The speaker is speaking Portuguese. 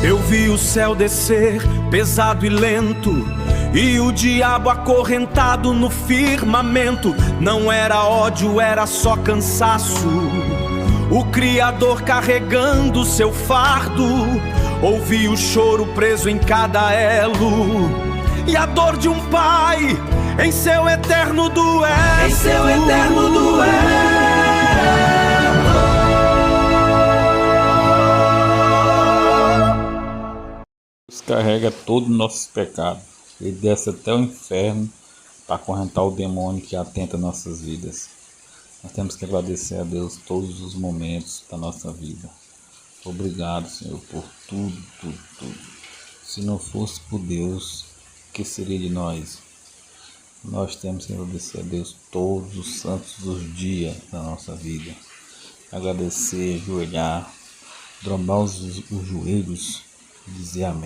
Eu vi o céu descer, pesado e lento, e o diabo acorrentado no firmamento. Não era ódio, era só cansaço. O Criador carregando seu fardo. Ouvi o choro preso em cada elo, e a dor de um pai em seu eterno duelo. Em seu eterno duelo. Carrega todos os nossos pecados. Ele desce até o inferno para acorrentar o demônio que atenta nossas vidas. Nós temos que agradecer a Deus todos os momentos da nossa vida. Obrigado, Senhor, por tudo, tudo, tudo. Se não fosse por Deus, o que seria de nós? Nós temos que agradecer a Deus todos os santos dos dias da nossa vida. Agradecer, ajoelhar, trombar os joelhos e dizer amém.